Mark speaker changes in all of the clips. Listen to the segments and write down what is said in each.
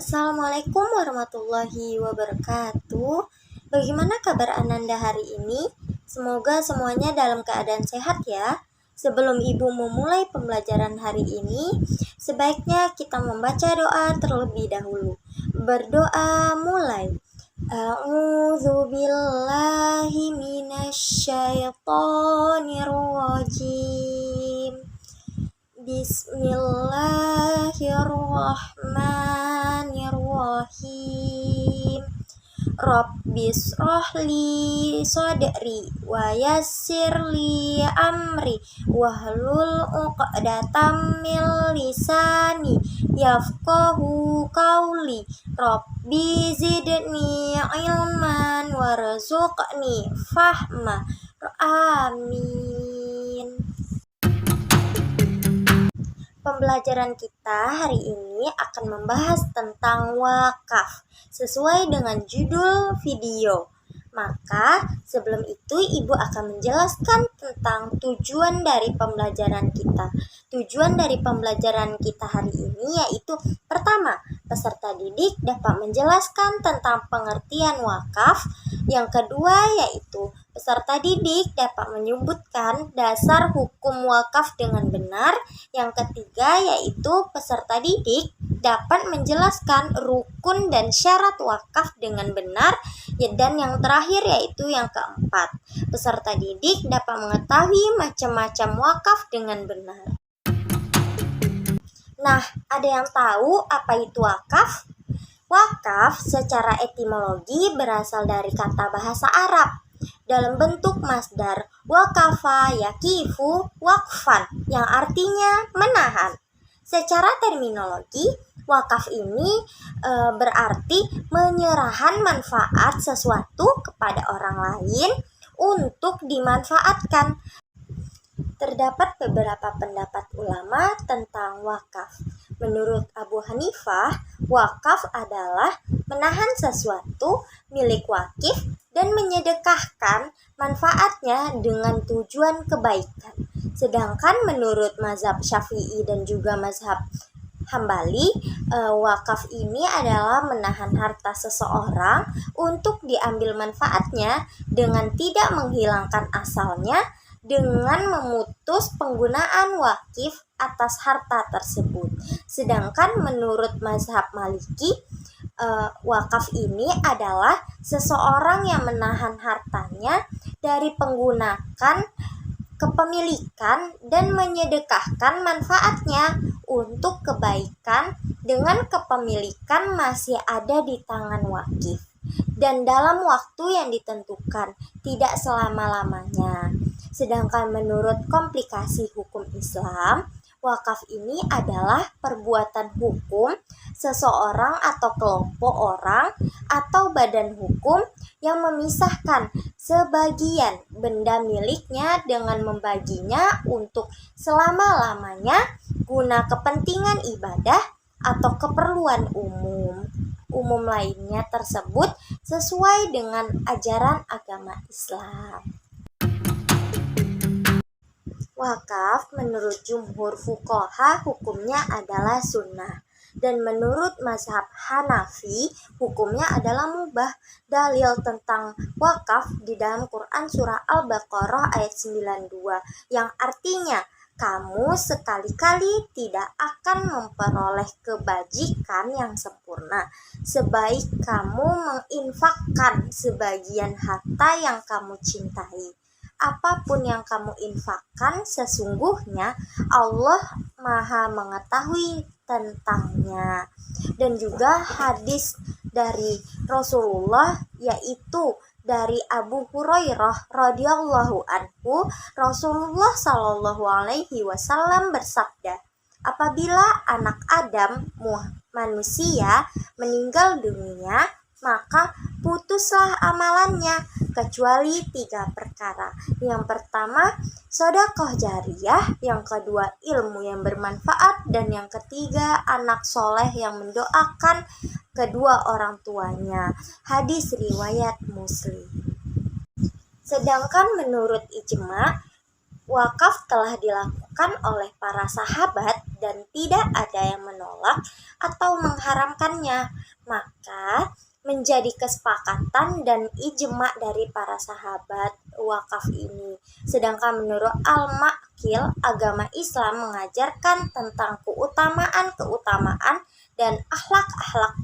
Speaker 1: Assalamualaikum warahmatullahi wabarakatuh. Bagaimana kabar Ananda hari ini? Semoga semuanya dalam keadaan sehat ya. Sebelum ibu memulai pembelajaran hari ini, sebaiknya kita membaca doa terlebih dahulu. Berdoa mulai. A'udzu billahi minasyaitonir rajim. Bismillahirrahmanirrahim. Rabbis rohli sodri wa yassirli amri wahlul uqdatam min lisani yafqahu qawli. Rabbi zidni ilman warzuqni fahma. Amin. Pembelajaran kita hari ini akan membahas tentang wakaf sesuai dengan judul video. Maka sebelum itu ibu akan menjelaskan tentang tujuan dari pembelajaran kita. Tujuan dari pembelajaran kita hari ini yaitu pertama, peserta didik dapat menjelaskan tentang pengertian wakaf. Yang kedua yaitu peserta didik dapat menyebutkan dasar hukum wakaf dengan benar. Yang ketiga yaitu peserta didik dapat menjelaskan rukun dan syarat wakaf dengan benar. Dan yang terakhir yaitu yang keempat, peserta didik dapat mengetahui macam-macam wakaf dengan benar. Nah, ada yang tahu apa itu wakaf? Wakaf secara etimologi berasal dari kata bahasa Arab dalam bentuk masdar waqafa yaqifu waqfan yang artinya menahan. Secara terminologi, wakaf ini berarti menyerahkan manfaat sesuatu kepada orang lain untuk dimanfaatkan. Terdapat beberapa pendapat ulama tentang wakaf. Menurut Abu Hanifah, wakaf adalah menahan sesuatu milik wakif dan menyedekahkan manfaatnya dengan tujuan kebaikan. Sedangkan menurut mazhab Syafi'i dan juga mazhab Hambali, wakaf ini adalah menahan harta seseorang untuk diambil manfaatnya dengan tidak menghilangkan asalnya dengan memutus penggunaan wakif atas harta tersebut. Sedangkan menurut mazhab Maliki, wakaf ini adalah seseorang yang menahan hartanya dari penggunaan kepemilikan dan menyedekahkan manfaatnya untuk kebaikan dengan kepemilikan masih ada di tangan wakif dan dalam waktu yang ditentukan, tidak selama-lamanya. Sedangkan menurut komplikasi hukum Islam, wakaf ini adalah perbuatan hukum seseorang atau kelompok orang atau badan hukum yang memisahkan sebagian benda miliknya dengan membaginya untuk selama-lamanya guna kepentingan ibadah atau keperluan umum lainnya tersebut sesuai dengan ajaran agama Islam. Wakaf menurut jumhur fuqaha hukumnya adalah sunnah. Dan menurut mazhab Hanafi hukumnya adalah mubah. Dalil tentang wakaf di dalam Quran surah Al-Baqarah ayat 92 yang artinya kamu sekali-kali tidak akan memperoleh kebajikan yang sempurna sebaik kamu menginfakkan sebagian harta yang kamu cintai. Apapun yang kamu infakkan, sesungguhnya Allah Maha mengetahui tentangnya. Dan juga hadis dari Rasulullah yaitu dari Abu Hurairah radhiyallahu anhu, Rasulullah Shallallahu alaihi wasallam bersabda, apabila anak Adam manusia meninggal dunia, maka putuslah amalannya kecuali 3 perkara. Yang pertama, sedekah jariyah, yang kedua, ilmu yang bermanfaat, dan yang ketiga, anak soleh yang mendoakan kedua orang tuanya. Hadis riwayat Muslim. Sedangkan menurut ijma, wakaf telah dilakukan oleh para sahabat dan tidak ada yang menolak atau mengharamkannya, maka menjadi kesepakatan dan ijma dari para sahabat wakaf ini. Sedangkan menurut Al-Maqil, agama Islam mengajarkan tentang keutamaan dan akhlak-akhlak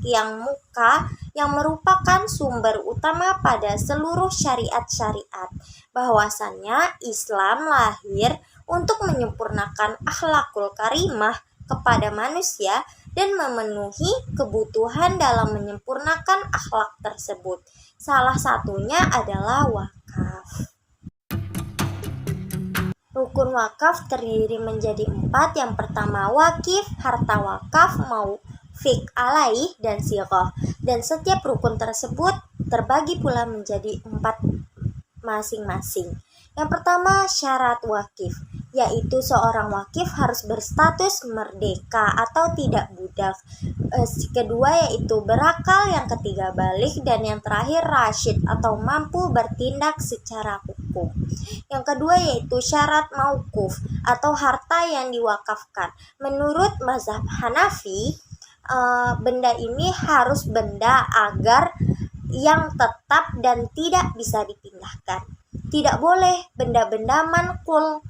Speaker 1: yang merupakan sumber utama pada seluruh syariat-syariat. Bahwasannya Islam lahir untuk menyempurnakan akhlakul karimah kepada manusia dan memenuhi kebutuhan dalam menyempurnakan akhlak tersebut. Salah satunya adalah wakaf. Rukun wakaf terdiri menjadi 4. Yang pertama wakif, harta wakaf, maufiq alaih, dan sighah. Dan setiap rukun tersebut terbagi pula menjadi 4 masing-masing. Yang pertama syarat wakif, yaitu seorang wakif harus berstatus merdeka atau tidak budak. Kedua yaitu berakal, yang ketiga balik, dan yang terakhir rasyid atau mampu bertindak secara hukum. Yang kedua yaitu syarat mauquf atau harta yang diwakafkan. Menurut mazhab Hanafi, benda ini harus benda agar yang tetap dan tidak bisa dipindahkan. Tidak boleh benda-benda manqul,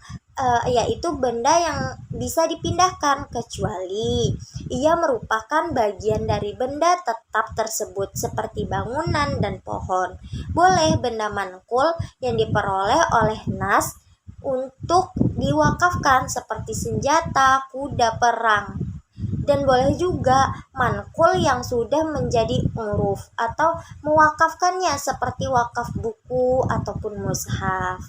Speaker 1: yaitu benda yang bisa dipindahkan, kecuali ia merupakan bagian dari benda tetap tersebut seperti bangunan dan pohon. Boleh benda manqul yang diperoleh oleh nas untuk diwakafkan seperti senjata, kuda perang. Dan boleh juga manqul yang sudah menjadi uruf atau mewakafkannya seperti wakaf buku ataupun mushaf.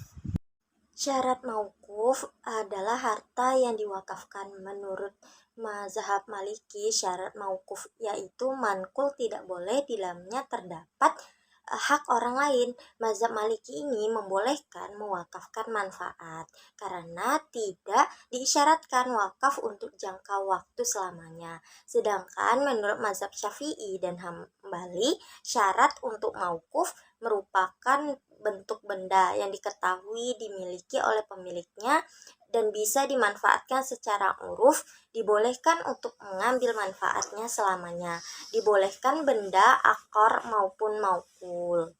Speaker 1: Syarat mauquf adalah harta yang diwakafkan. Menurut mazhab Maliki, syarat mauquf yaitu manqul tidak boleh di dalamnya terdapat hak orang lain. Mazhab Maliki ini membolehkan mewakafkan manfaat karena tidak diisyaratkan wakaf untuk jangka waktu selamanya. Sedangkan menurut mazhab Syafi'i dan Hambali, syarat untuk mauquf merupakan bentuk benda yang diketahui dimiliki oleh pemiliknya dan bisa dimanfaatkan secara uruf, dibolehkan untuk mengambil manfaatnya selamanya. Dibolehkan benda akor maupun maukul.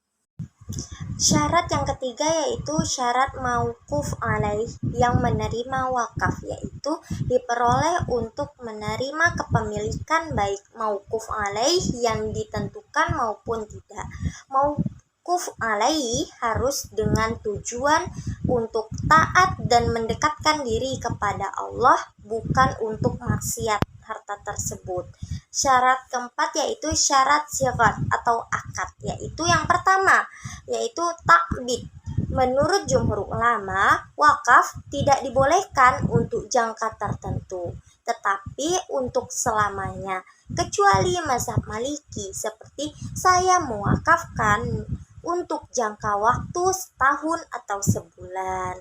Speaker 1: Syarat yang ketiga yaitu syarat mauquf alaih, yang menerima wakaf, yaitu diperoleh untuk menerima kepemilikan baik mauquf alaih yang ditentukan maupun tidak. Mauquf alaih harus dengan tujuan untuk taat dan mendekatkan diri kepada Allah, bukan untuk maksiat harta tersebut. Syarat keempat yaitu syarat sighah atau akad, yaitu yang pertama yaitu takbid. Menurut jumhur ulama, wakaf tidak dibolehkan untuk jangka tertentu, tetapi untuk selamanya, kecuali mazhab Maliki seperti saya mewakafkan untuk jangka waktu setahun atau sebulan.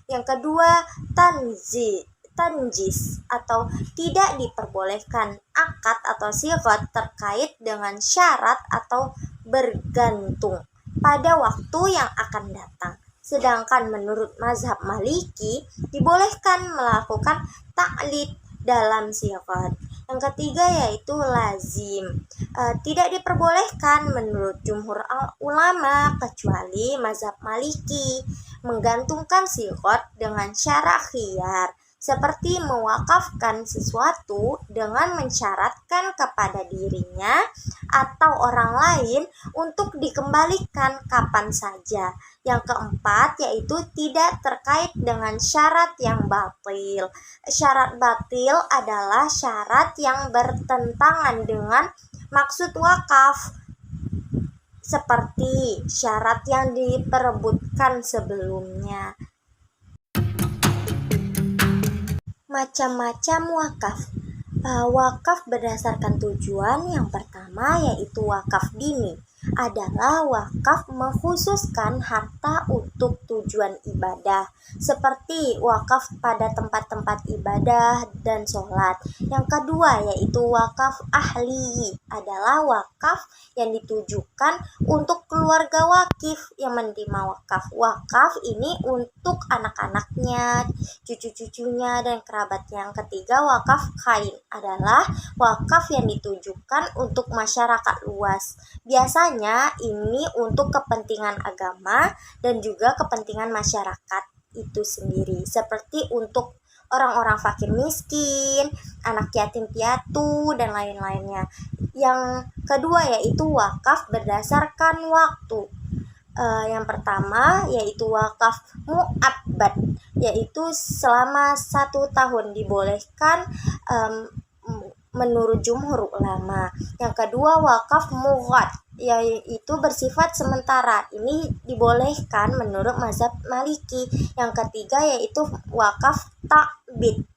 Speaker 1: Yang kedua, tanjis atau tidak diperbolehkan akad atau sighah terkait dengan syarat atau bergantung pada waktu yang akan datang. Sedangkan menurut mazhab Maliki dibolehkan melakukan taklid dalam sighah. Yang ketiga yaitu lazim, tidak diperbolehkan menurut jumhur ulama kecuali mazhab Maliki menggantungkan sighah dengan syarat khiyar, seperti mewakafkan sesuatu dengan mensyaratkan kepada dirinya atau orang lain untuk dikembalikan kapan saja. Yang keempat yaitu tidak terkait dengan syarat yang batil. Syarat batil adalah syarat yang bertentangan dengan maksud wakaf, seperti syarat yang diperebutkan sebelumnya. Macam-macam wakaf. Wakaf berdasarkan tujuan. Yang pertama yaitu wakaf dini. adalah wakaf mengkhususkan harta untuk tujuan ibadah, seperti wakaf pada tempat-tempat ibadah dan sholat. Yang kedua yaitu wakaf ahli, adalah wakaf yang ditujukan untuk keluarga wakif yang menerima wakaf. Wakaf ini untuk anak-anaknya, cucu-cucunya, dan kerabatnya. Yang ketiga wakaf kain, adalah wakaf yang ditujukan untuk masyarakat luas. Biasanya ini untuk kepentingan agama dan juga kepentingan masyarakat itu sendiri, seperti untuk orang-orang fakir miskin, anak yatim piatu, dan lain-lainnya. Yang kedua yaitu wakaf berdasarkan waktu. Yang pertama yaitu wakaf mu'abbad, yaitu selama 1 tahun dibolehkan menurut jumhur ulama. Yang kedua wakaf mughad, yaitu bersifat sementara, ini dibolehkan menurut mazhab Maliki. Yang ketiga yaitu wakaf ta'bid,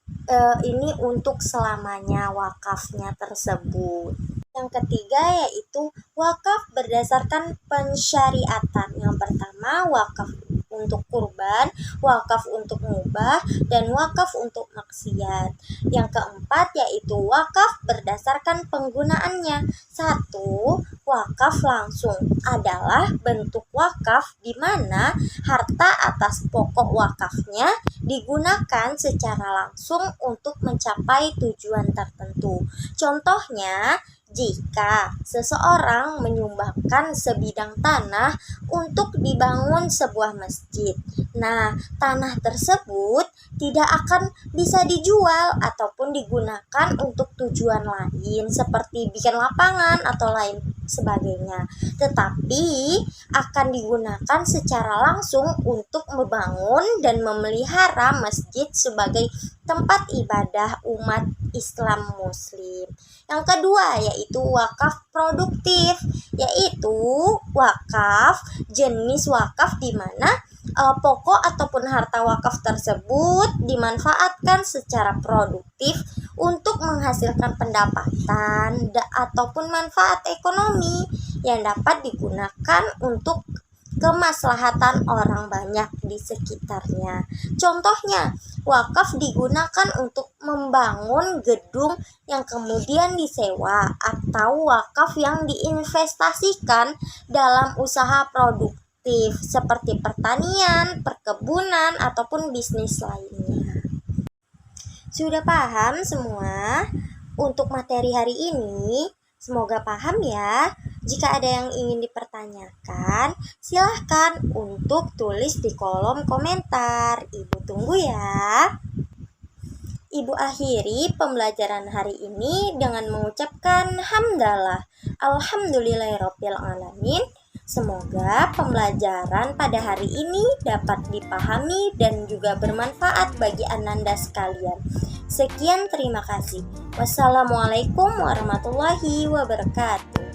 Speaker 1: ini untuk selamanya wakafnya tersebut. Yang ketiga yaitu wakaf berdasarkan pensyariatan. Yang pertama wakaf untuk kurban, wakaf untuk mubah, dan wakaf untuk maksiat. Yang keempat yaitu wakaf berdasarkan penggunaannya. 1. Wakaf langsung, adalah bentuk wakaf di mana harta atas pokok wakafnya digunakan secara langsung untuk mencapai tujuan tertentu. Contohnya, jika seseorang menyumbangkan sebidang tanah untuk dibangun sebuah masjid, nah tanah tersebut tidak akan bisa dijual ataupun digunakan untuk tujuan lain seperti bikin lapangan atau lain sebagainya, tetapi akan digunakan secara langsung untuk membangun dan memelihara masjid sebagai tempat ibadah umat Islam Muslim. Yang kedua yaitu wakaf produktif, yaitu wakaf jenis wakaf di mana pokok ataupun harta wakaf tersebut dimanfaatkan secara produktif untuk menghasilkan pendapatan ataupun manfaat ekonomi yang dapat digunakan untuk kemaslahatan orang banyak di sekitarnya. Contohnya, wakaf digunakan untuk membangun gedung yang kemudian disewa, atau wakaf yang diinvestasikan dalam usaha produktif seperti pertanian, perkebunan, ataupun bisnis lainnya. Sudah paham semua untuk materi hari ini? Semoga paham ya. Jika ada yang ingin dipertanyakan, silahkan untuk tulis di kolom komentar. Ibu tunggu ya. Ibu akhiri pembelajaran hari ini dengan mengucapkan hamdalah. Alhamdulillahirabbil alamin. Semoga pembelajaran pada hari ini dapat dipahami dan juga bermanfaat bagi ananda sekalian. Sekian, terima kasih. Wassalamualaikum warahmatullahi wabarakatuh.